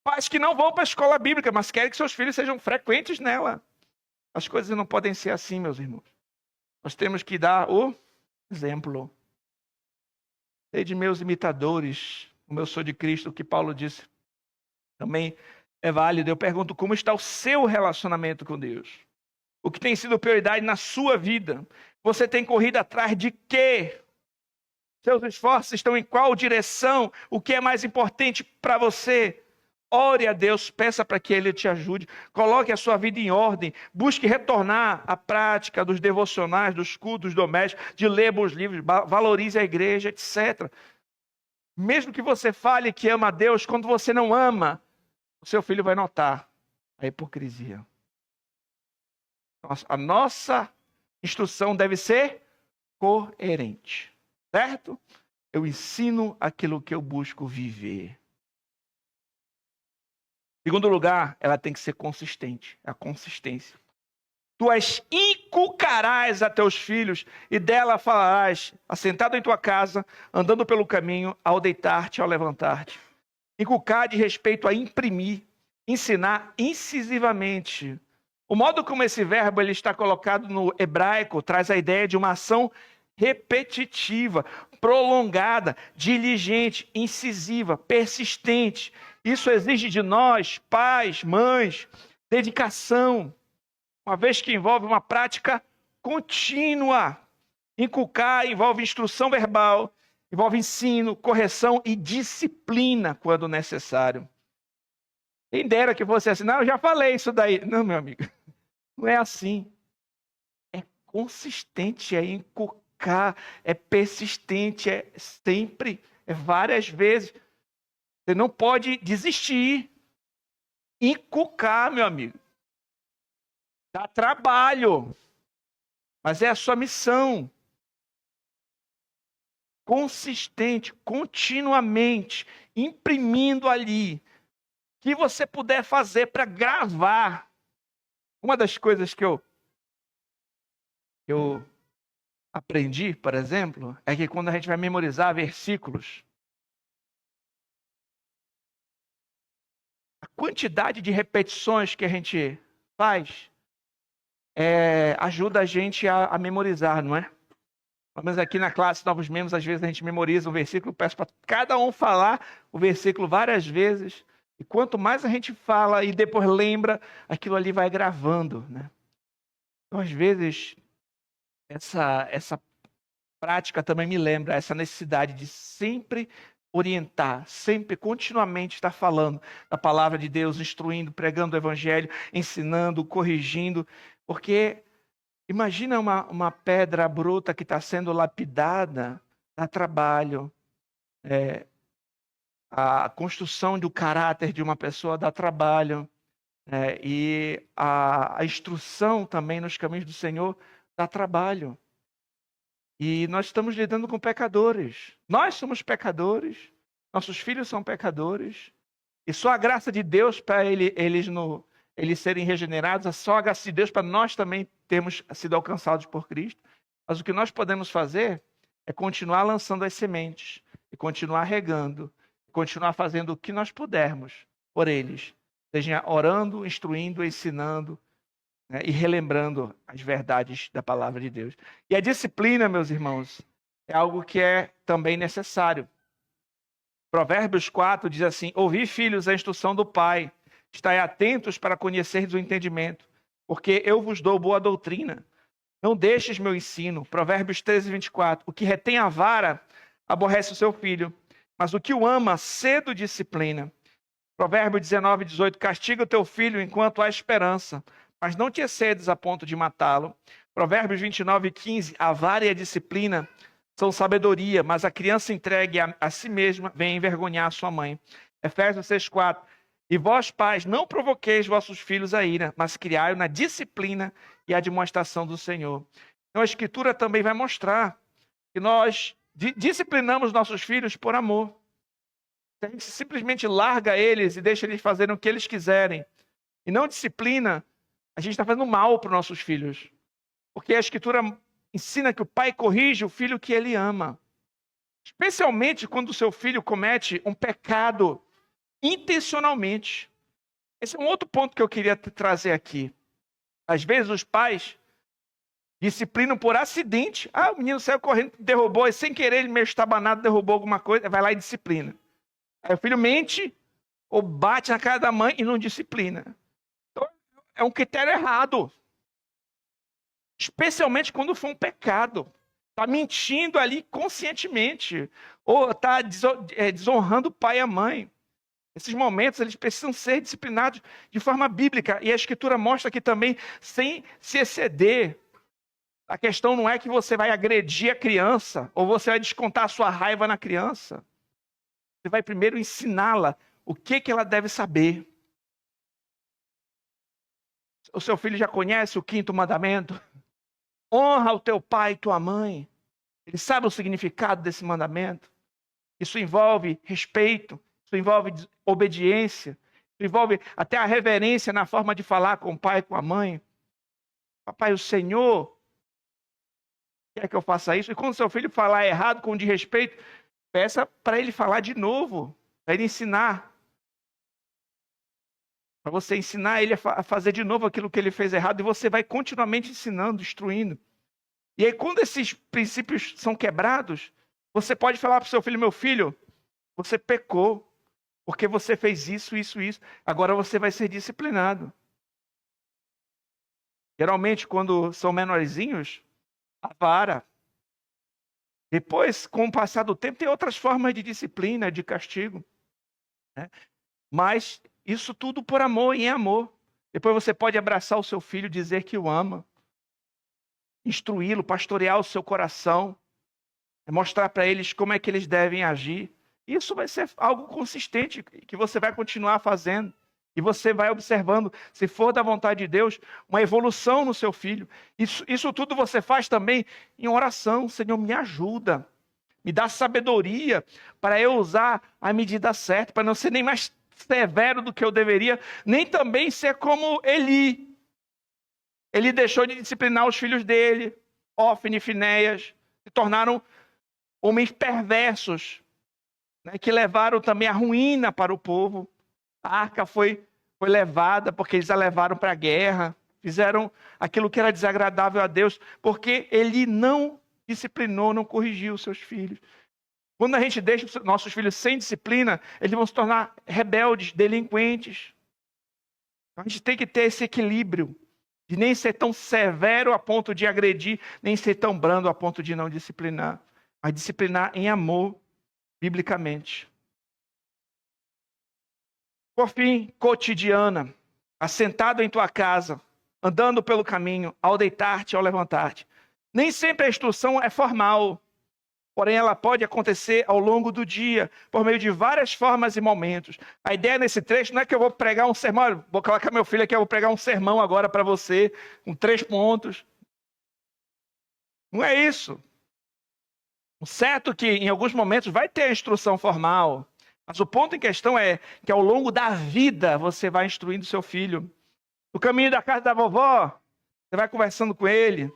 Pais que não vão para a escola bíblica, mas querem que seus filhos sejam frequentes nela. As coisas não podem ser assim, meus irmãos. Nós temos que dar o exemplo. Sei de meus imitadores, como eu sou de Cristo, o que Paulo disse também é válido. Eu pergunto, como está o seu relacionamento com Deus? O que tem sido prioridade na sua vida? Você tem corrido atrás de quê? Seus esforços estão em qual direção? O que é mais importante para você? Ore a Deus, peça para que Ele te ajude. Coloque a sua vida em ordem. Busque retornar à prática dos devocionais, dos cultos domésticos, de ler bons livros, valorize a igreja, etc. Mesmo que você fale que ama a Deus, quando você não ama, o seu filho vai notar a hipocrisia. A nossa instrução deve ser coerente, certo? Eu ensino aquilo que eu busco viver. Segundo lugar, ela tem que ser consistente, a consistência. Tu as inculcarás a teus filhos e dela falarás, assentado em tua casa, andando pelo caminho, ao deitar-te, ao levantar-te. Inculcar de respeito a imprimir, ensinar incisivamente. O modo como esse verbo ele está colocado no hebraico traz a ideia de uma ação repetitiva, prolongada, diligente, incisiva, persistente. Isso exige de nós, pais, mães, dedicação, uma vez que envolve uma prática contínua. Inculcar envolve instrução verbal, envolve ensino, correção e disciplina quando necessário. Quem dera que fosse assim, não, eu já falei isso daí. Não, meu amigo, não é assim. É consistente, é inculcar, é persistente, é sempre, é várias vezes. Você não pode desistir. Inculcar, meu amigo. Dá trabalho, mas é a sua missão. Consistente, continuamente, imprimindo ali. O que você puder fazer para gravar. Uma das coisas que eu aprendi, por exemplo, é que quando a gente vai memorizar versículos, a quantidade de repetições que a gente faz ajuda a gente a memorizar, não é? Pelo menos aqui na classe Novos Membros, às vezes a gente memoriza um versículo, peço para cada um falar o versículo várias vezes, e quanto mais a gente fala e depois lembra, aquilo ali vai gravando, né? Então, às vezes, essa prática também me lembra essa necessidade de sempre orientar, sempre, continuamente estar falando da palavra de Deus, instruindo, pregando o evangelho, ensinando, corrigindo, porque imagina uma pedra bruta que está sendo lapidada, dá trabalho. A construção do caráter de uma pessoa dá trabalho. E a instrução também nos caminhos do Senhor dá trabalho. E nós estamos lidando com pecadores. Nós somos pecadores. Nossos filhos são pecadores. E só a graça de Deus para eles serem regenerados, é só a graça de Deus para nós também termos sido alcançados por Cristo. Mas o que nós podemos fazer é continuar lançando as sementes, e continuar regando, e continuar fazendo o que nós pudermos por eles. Seja orando, instruindo, ensinando, né, e relembrando as verdades da palavra de Deus. E a disciplina, meus irmãos, é algo que é também necessário. Provérbios 4 diz assim: ouvi, filhos, a instrução do Pai. Estai atentos para conheceres o entendimento, porque eu vos dou boa doutrina. Não deixes meu ensino. Provérbios 13, 24. O que retém a vara aborrece o seu filho, mas o que o ama cedo disciplina. Provérbios 19, 18. Castiga o teu filho enquanto há esperança, mas não te excedes a ponto de matá-lo. Provérbios 29, 15. A vara e a disciplina são sabedoria, mas a criança entregue a si mesma vem envergonhar a sua mãe. Efésios 6, 4. E vós, pais, não provoqueis vossos filhos a ira, mas criai-o na disciplina e a demonstração do Senhor. Então a Escritura também vai mostrar que nós disciplinamos nossos filhos por amor. Se a gente simplesmente larga eles e deixa eles fazerem o que eles quiserem, e não disciplina, a gente está fazendo mal para os nossos filhos. Porque a Escritura ensina que o pai corrige o filho que ele ama. Especialmente quando o seu filho comete um pecado intencionalmente. Esse é um outro ponto que eu queria trazer aqui. Às vezes os pais Disciplinam por acidente. Ah, o menino saiu correndo, derrubou, e sem querer ele meio estabanado, derrubou alguma coisa, vai lá e disciplina. Aí o filho mente ou bate na cara da mãe e não disciplina. Então, é um critério errado. Especialmente quando for um pecado. Está mentindo ali conscientemente. Ou está desonrando o pai e a mãe. Esses momentos, eles precisam ser disciplinados de forma bíblica. E a Escritura mostra que também, sem se exceder. A questão não é que você vai agredir a criança, ou você vai descontar a sua raiva na criança. Você vai primeiro ensiná-la o que ela deve saber. O seu filho já conhece o 5º mandamento? Honra o teu pai e tua mãe. Ele sabe o significado desse mandamento. Isso envolve respeito, isso envolve obediência, isso envolve até a reverência na forma de falar com o pai e com a mãe. Papai, o Senhor quer que eu faça isso? E quando seu filho falar errado, com desrespeito, peça para ele falar de novo, para ele ensinar. Para você ensinar ele a fazer de novo aquilo que ele fez errado, e você vai continuamente ensinando, instruindo. E aí, quando esses princípios são quebrados, você pode falar para o seu filho: meu filho, você pecou, porque você fez isso, isso, isso. Agora você vai ser disciplinado. Geralmente, quando são menorzinhos, a vara. Depois, com o passar do tempo, tem outras formas de disciplina, de castigo. Né? Mas isso tudo por amor e em amor. Depois você pode abraçar o seu filho, dizer que o ama. Instruí-lo, pastorear o seu coração. Mostrar para eles como é que eles devem agir. Isso vai ser algo consistente, que você vai continuar fazendo. E você vai observando, se for da vontade de Deus, uma evolução no seu filho. Isso tudo você faz também em oração. Senhor, me ajuda. Me dá sabedoria para eu usar a medida certa, para não ser nem mais severo do que eu deveria, nem também ser como Eli. Ele deixou de disciplinar os filhos dele, Hófni e Finéias, se tornaram homens perversos, né, que levaram também a ruína para o povo. A arca foi levada porque eles a levaram para a guerra, fizeram aquilo que era desagradável a Deus, porque ele não disciplinou, não corrigiu os seus filhos. Quando a gente deixa os nossos filhos sem disciplina, eles vão se tornar rebeldes, delinquentes. A gente tem que ter esse equilíbrio, de nem ser tão severo a ponto de agredir, nem ser tão brando a ponto de não disciplinar, mas disciplinar em amor, biblicamente. Por fim, cotidiana, assentado em tua casa, andando pelo caminho, ao deitar-te, ao levantar-te. Nem sempre a instrução é formal, porém ela pode acontecer ao longo do dia, por meio de várias formas e momentos. A ideia nesse trecho não é que eu vou pregar um sermão, vou colocar meu filho aqui, eu vou pregar um sermão agora para você, com 3 pontos. Não é isso. O certo é que em alguns momentos vai ter a instrução formal, mas o ponto em questão é que ao longo da vida você vai instruindo seu filho. No caminho da casa da vovó, você vai conversando com ele.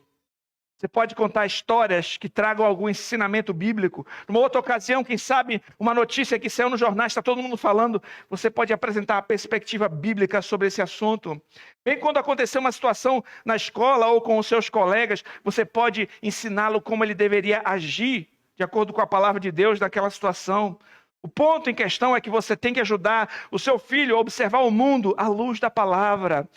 Você pode contar histórias que tragam algum ensinamento bíblico. Numa outra ocasião, quem sabe, uma notícia que saiu nos jornais, está todo mundo falando, você pode apresentar a perspectiva bíblica sobre esse assunto. Bem, quando acontecer uma situação na escola ou com os seus colegas, você pode ensiná-lo como ele deveria agir, de acordo com a palavra de Deus, naquela situação. O ponto em questão é que você tem que ajudar o seu filho a observar o mundo à luz da palavra.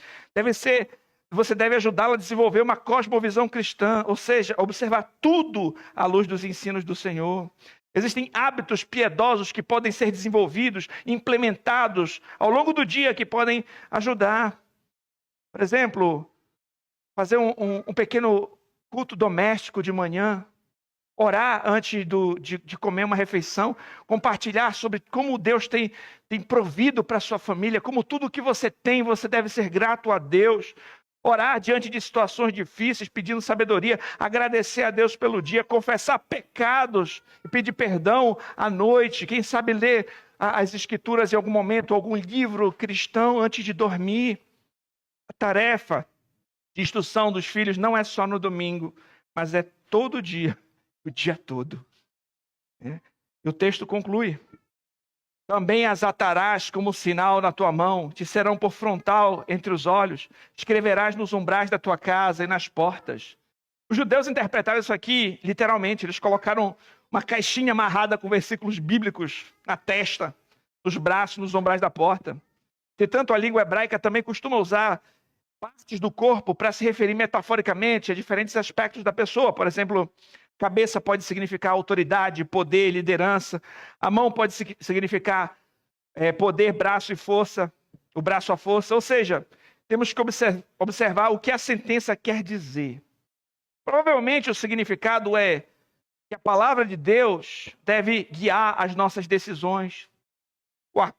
Você deve ajudá-lo a desenvolver uma cosmovisão cristã, ou seja, observar tudo à luz dos ensinos do Senhor. Existem hábitos piedosos que podem ser desenvolvidos, implementados ao longo do dia, que podem ajudar. Por exemplo, fazer um pequeno culto doméstico de manhã, orar antes de comer uma refeição, compartilhar sobre como Deus tem provido para a sua família, como tudo que você tem, você deve ser grato a Deus. Orar diante de situações difíceis, pedindo sabedoria, agradecer a Deus pelo dia, confessar pecados e pedir perdão à noite. Quem sabe ler as Escrituras em algum momento, algum livro cristão antes de dormir. A tarefa de instrução dos filhos não é só no domingo, mas é todo dia, o dia todo. E o texto conclui: também as atarás como sinal na tua mão, te serão por frontal entre os olhos, escreverás nos umbrais da tua casa e nas portas. Os judeus interpretaram isso aqui literalmente. Eles colocaram uma caixinha amarrada com versículos bíblicos na testa, nos braços, nos umbrais da porta. Portanto, a língua hebraica também costuma usar partes do corpo para se referir metaforicamente a diferentes aspectos da pessoa. Por exemplo, cabeça pode significar autoridade, poder, liderança. A mão pode significar poder, braço e força, o braço à força. Ou seja, temos que observar o que a sentença quer dizer. Provavelmente o significado é que a palavra de Deus deve guiar as nossas decisões,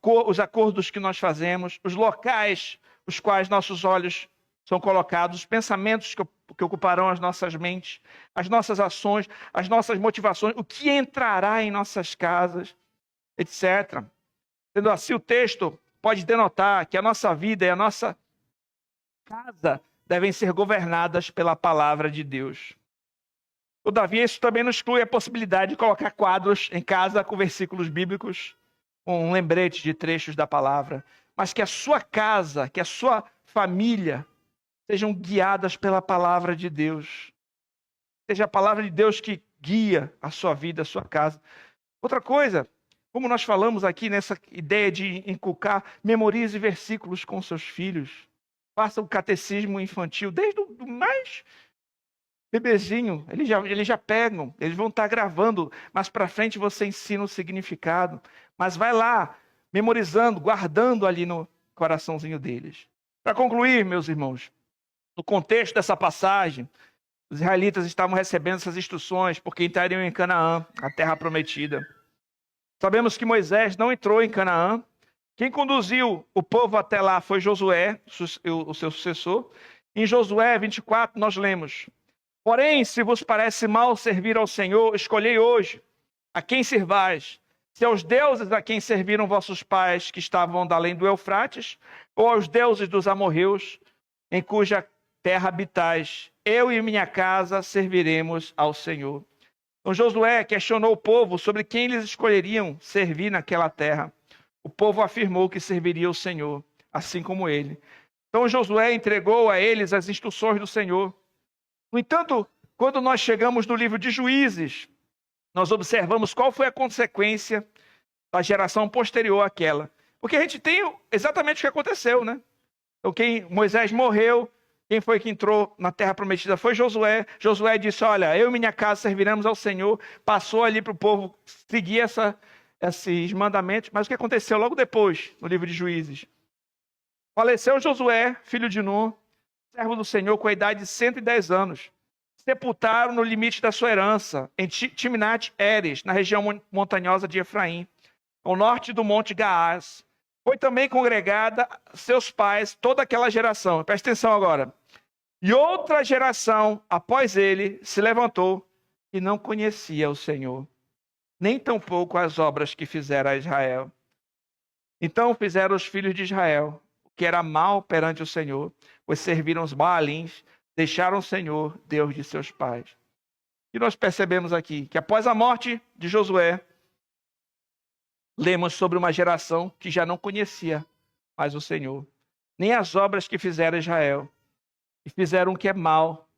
os acordos que nós fazemos, os locais os quais nossos olhos são colocados, os pensamentos que ocuparão as nossas mentes, as nossas ações, as nossas motivações, o que entrará em nossas casas, etc. Sendo assim, o texto pode denotar que a nossa vida e a nossa casa devem ser governadas pela palavra de Deus. Todavia, isso também não exclui a possibilidade de colocar quadros em casa com versículos bíblicos, com um lembrete de trechos da palavra, mas que a sua casa, que a sua família sejam guiadas pela palavra de Deus. Seja a palavra de Deus que guia a sua vida, a sua casa. Outra coisa, como nós falamos aqui nessa ideia de inculcar, memorize versículos com seus filhos. Faça o catecismo infantil, desde o mais bebezinho, eles já pegam, eles vão estar gravando, mas para frente você ensina o significado. Mas vai lá, memorizando, guardando ali no coraçãozinho deles. Para concluir, meus irmãos, no contexto dessa passagem, os israelitas estavam recebendo essas instruções porque entrariam em Canaã, a terra prometida. Sabemos que Moisés não entrou em Canaã. Quem conduziu o povo até lá foi Josué, o seu sucessor. Em Josué 24, nós lemos: porém, se vos parece mal servir ao Senhor, escolhei hoje a quem servais, se aos deuses a quem serviram vossos pais, que estavam da além do Eufrates, ou aos deuses dos amorreus, em cuja terra habitais. Eu e minha casa serviremos ao Senhor. Então Josué questionou o povo sobre quem eles escolheriam servir naquela terra. O povo afirmou que serviria o Senhor, assim como ele. Então Josué entregou a eles as instruções do Senhor. No entanto, quando nós chegamos no livro de Juízes, nós observamos qual foi a consequência da geração posterior àquela. Porque a gente tem exatamente o que aconteceu, né? Então, Moisés morreu, quem foi que entrou na terra prometida foi Josué. Josué disse: olha, eu e minha casa serviremos ao Senhor. Passou ali para o povo seguir esses mandamentos. Mas o que aconteceu logo depois, no livro de Juízes? Faleceu Josué, filho de Nun, servo do Senhor, com a idade de 110 anos. Sepultaram no limite da sua herança, em Timnat-Heres, na região montanhosa de Efraim, ao norte do monte Gaás. Foi também congregada seus pais, toda aquela geração. Presta atenção agora. E outra geração, após ele, se levantou e não conhecia o Senhor, nem tampouco as obras que fizera a Israel. Então fizeram os filhos de Israel o que era mal perante o Senhor, pois serviram os Baalins, deixaram o Senhor, Deus de seus pais. E nós percebemos aqui que após a morte de Josué, lemos sobre uma geração que já não conhecia mais o Senhor, nem as obras que fizera Israel, e fizeram o que é mal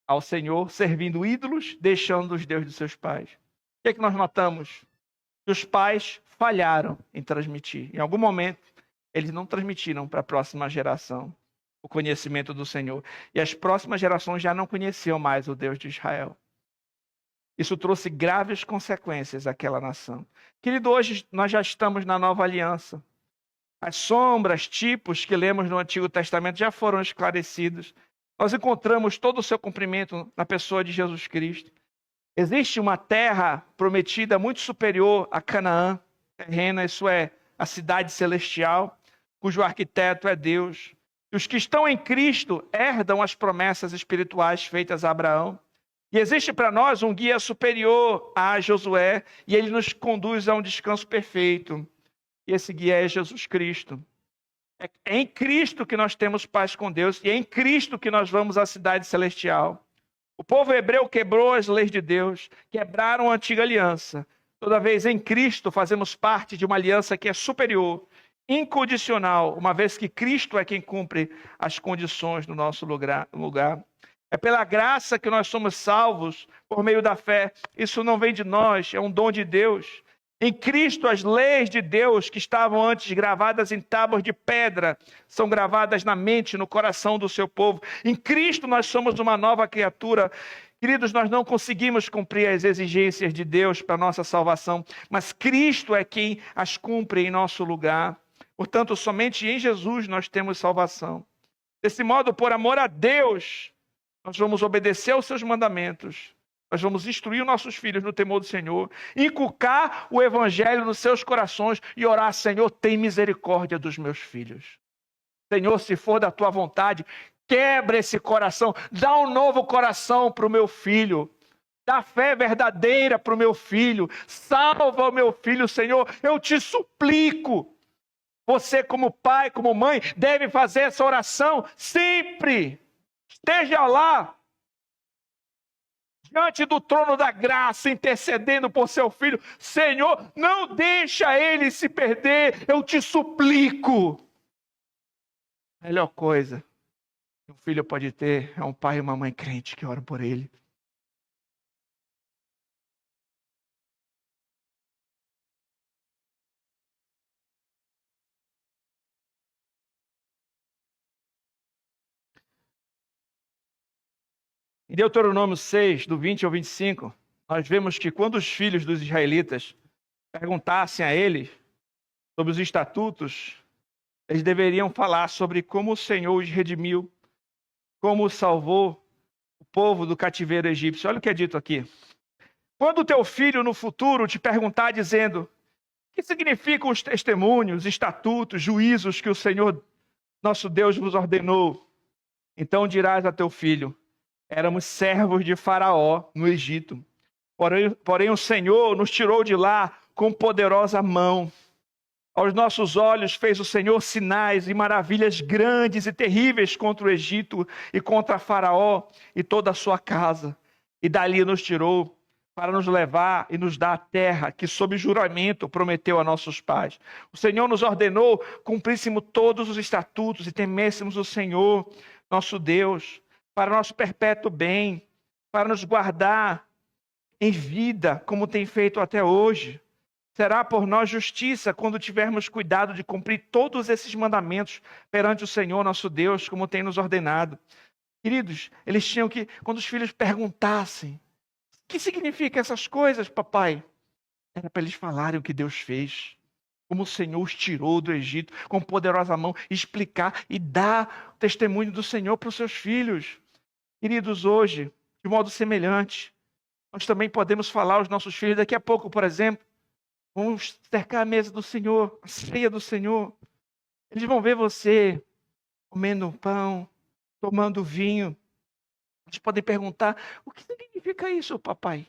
ao Senhor, servindo ídolos, deixando os deuses de seus pais. O que é que nós notamos? Que os pais falharam em transmitir. Em algum momento, eles não transmitiram para a próxima geração o conhecimento do Senhor. E as próximas gerações já não conheciam mais o Deus de Israel. Isso trouxe graves consequências àquela nação. Querido, hoje nós já estamos na nova aliança. As sombras, tipos que lemos no Antigo Testamento já foram esclarecidos. Nós encontramos todo o seu cumprimento na pessoa de Jesus Cristo. Existe uma terra prometida muito superior a Canaã terrena, isso é, a cidade celestial, cujo arquiteto é Deus. E os que estão em Cristo herdam as promessas espirituais feitas a Abraão. E existe para nós um guia superior a Josué, e ele nos conduz a um descanso perfeito. E esse guia é Jesus Cristo. É em Cristo que nós temos paz com Deus, e é em Cristo que nós vamos à cidade celestial. O povo hebreu quebrou as leis de Deus, quebraram a antiga aliança. Toda vez em Cristo fazemos parte de uma aliança que é superior, incondicional, uma vez que Cristo é quem cumpre as condições do nosso lugar. É pela graça que nós somos salvos por meio da fé. Isso não vem de nós, é um dom de Deus. Em Cristo, as leis de Deus que estavam antes gravadas em tábuas de pedra são gravadas na mente, no coração do seu povo. Em Cristo, nós somos uma nova criatura. Queridos, nós não conseguimos cumprir as exigências de Deus para a nossa salvação, mas Cristo é quem as cumpre em nosso lugar. Portanto, somente em Jesus nós temos salvação. Desse modo, por amor a Deus, nós vamos obedecer aos seus mandamentos. Nós vamos instruir nossos filhos no temor do Senhor, inculcar o evangelho nos seus corações e orar: Senhor, tem misericórdia dos meus filhos. Senhor, se for da tua vontade, quebra esse coração, dá um novo coração para o meu filho, dá fé verdadeira para o meu filho, salva o meu filho, Senhor, eu te suplico. Você, como pai, como mãe, deve fazer essa oração sempre. Esteja lá, diante do trono da graça, intercedendo por seu filho. Senhor, não deixa ele se perder, eu te suplico. A melhor coisa que um filho pode ter é um pai e uma mãe crente que oram por ele. Em Deuteronômio 6, do 20 ao 25, nós vemos que quando os filhos dos israelitas perguntassem a eles sobre os estatutos, eles deveriam falar sobre como o Senhor os redimiu, como salvou o povo do cativeiro egípcio. Olha o que é dito aqui. Quando o teu filho no futuro te perguntar dizendo: o que significam os testemunhos, estatutos, juízos que o Senhor nosso Deus vos ordenou, então dirás a teu filho: éramos servos de Faraó no Egito. Porém o Senhor nos tirou de lá com poderosa mão. Aos nossos olhos fez o Senhor sinais e maravilhas grandes e terríveis contra o Egito e contra Faraó e toda a sua casa. E dali nos tirou para nos levar e nos dar a terra que sob juramento prometeu a nossos pais. O Senhor nos ordenou cumpríssemos todos os estatutos e temêssemos o Senhor, nosso Deus, para nosso perpétuo bem, para nos guardar em vida, como tem feito até hoje. Será por nós justiça quando tivermos cuidado de cumprir todos esses mandamentos perante o Senhor, nosso Deus, como tem nos ordenado. Queridos, eles tinham que, quando os filhos perguntassem: o que significam essas coisas, papai? Era para eles falarem o que Deus fez, como o Senhor os tirou do Egito com poderosa mão, explicar e dar o testemunho do Senhor para os seus filhos. Queridos, hoje, de modo semelhante, nós também podemos falar aos nossos filhos. Daqui a pouco, por exemplo, vamos cercar a mesa do Senhor, a ceia do Senhor. Eles vão ver você comendo pão, tomando vinho. Eles podem perguntar: o que significa isso, papai?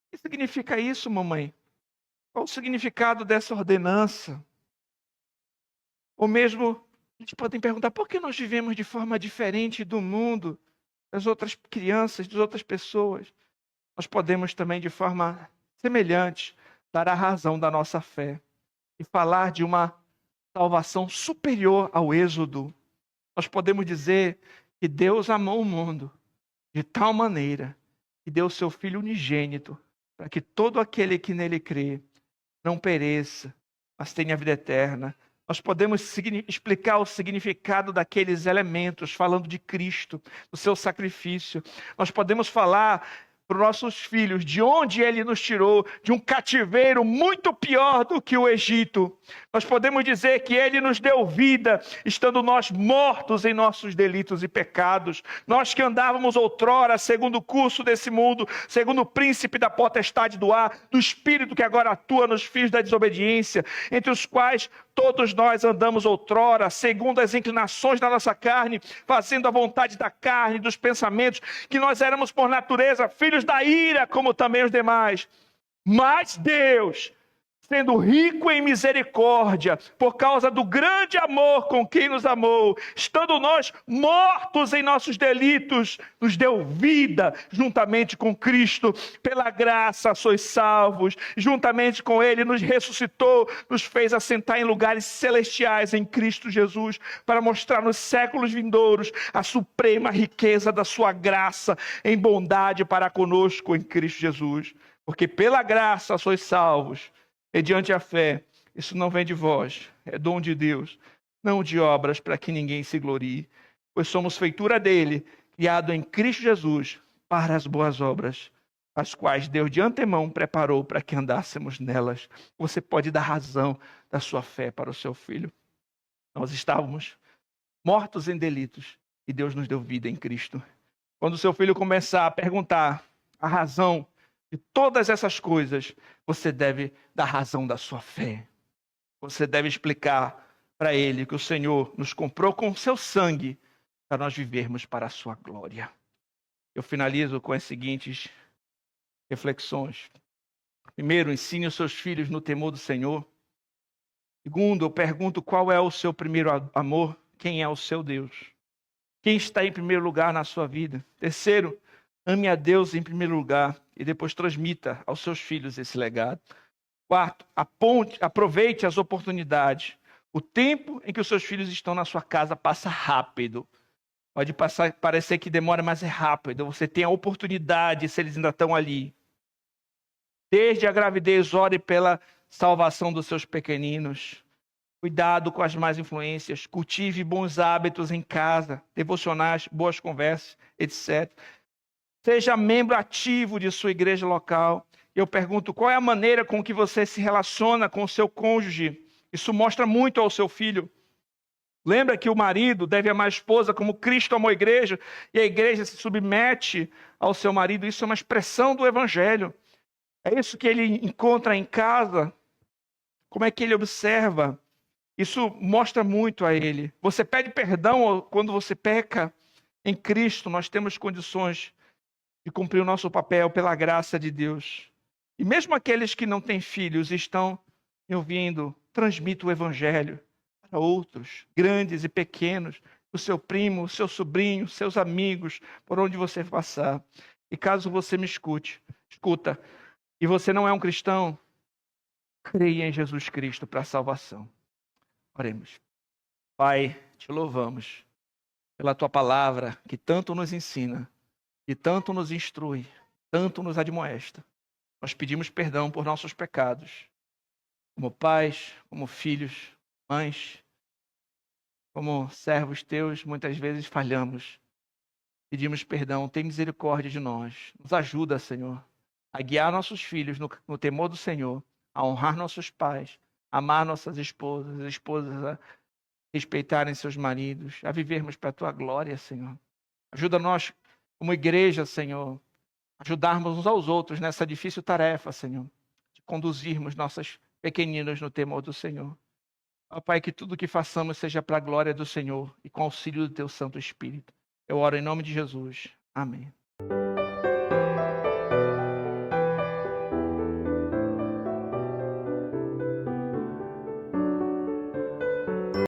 O que significa isso, mamãe? Qual o significado dessa ordenança? Ou mesmo, eles podem perguntar: por que nós vivemos de forma diferente do mundo, das outras crianças, das outras pessoas? Nós podemos também, de forma semelhante, dar a razão da nossa fé e falar de uma salvação superior ao êxodo. Nós podemos dizer que Deus amou o mundo de tal maneira que deu o seu Filho unigênito para que todo aquele que nele crê não pereça, mas tenha vida eterna. Nós podemos explicar o significado daqueles elementos, falando de Cristo, do seu sacrifício. Nós podemos falar para os nossos filhos de onde Ele nos tirou, de um cativeiro muito pior do que o Egito. Nós podemos dizer que Ele nos deu vida, estando nós mortos em nossos delitos e pecados. Nós que andávamos outrora segundo o curso desse mundo, segundo o príncipe da potestade do ar, do espírito que agora atua nos filhos da desobediência, entre os quais todos nós andamos outrora, segundo as inclinações da nossa carne, fazendo a vontade da carne, dos pensamentos, que nós éramos por natureza filhos da ira, como também os demais. Mas Deus, sendo rico em misericórdia, por causa do grande amor com quem nos amou, estando nós mortos em nossos delitos, nos deu vida juntamente com Cristo. Pela graça sois salvos, juntamente com Ele nos ressuscitou, nos fez assentar em lugares celestiais em Cristo Jesus, para mostrar nos séculos vindouros a suprema riqueza da sua graça em bondade para conosco em Cristo Jesus. Porque pela graça sois salvos, mediante a fé. Isso não vem de vós, é dom de Deus, não de obras, para que ninguém se glorie. Pois somos feitura dele, criado em Cristo Jesus, para as boas obras, as quais Deus de antemão preparou para que andássemos nelas. Você pode dar razão da sua fé para o seu filho. Nós estávamos mortos em delitos e Deus nos deu vida em Cristo. Quando o seu filho começar a perguntar a razão de todas essas coisas, você deve dar razão da sua fé. Você deve explicar para ele que o Senhor nos comprou com o seu sangue para nós vivermos para a sua glória. Eu finalizo com as seguintes reflexões. Primeiro, ensine os seus filhos no temor do Senhor. Segundo, eu pergunto qual é o seu primeiro amor, quem é o seu Deus? Quem está em primeiro lugar na sua vida? Terceiro, ame a Deus em primeiro lugar e depois transmita aos seus filhos esse legado. Quarto, aproveite as oportunidades. O tempo em que os seus filhos estão na sua casa passa rápido. Pode parecer que demora, mas é rápido. Você tem a oportunidade se eles ainda estão ali. Desde a gravidez, ore pela salvação dos seus pequeninos. Cuidado com as más influências. Cultive bons hábitos em casa, devocionais, boas conversas, etc. Seja membro ativo de sua igreja local. Eu pergunto, qual é a maneira com que você se relaciona com o seu cônjuge? Isso mostra muito ao seu filho. Lembra que o marido deve amar a esposa como Cristo amou a igreja, e a igreja se submete ao seu marido. Isso é uma expressão do evangelho. É isso que ele encontra em casa. Como é que ele observa? Isso mostra muito a ele. Você pede perdão quando você peca. Em Cristo nós temos condições de cumprir o nosso papel pela graça de Deus. E mesmo aqueles que não têm filhos estão me ouvindo, transmita o evangelho para outros, grandes e pequenos, o seu primo, o seu sobrinho, seus amigos, por onde você passar. E caso você me escuta, e você não é um cristão, creia em Jesus Cristo para a salvação. Oremos. Pai, te louvamos pela tua palavra que tanto nos ensina, que tanto nos instrui, tanto nos admoesta. Nós pedimos perdão por nossos pecados, como pais, como filhos, mães, como servos teus, muitas vezes falhamos. Pedimos perdão, tem misericórdia de nós. Nos ajuda, Senhor, a guiar nossos filhos no temor do Senhor, a honrar nossos pais, a amar nossas esposas, as esposas a respeitarem seus maridos, a vivermos para a tua glória, Senhor. Ajuda nós, como igreja, Senhor, ajudarmos uns aos outros nessa difícil tarefa, Senhor, de conduzirmos nossas pequeninas no temor do Senhor. Ó Pai, que tudo que façamos seja para a glória do Senhor e com auxílio do teu Santo Espírito. Eu oro em nome de Jesus. Amém.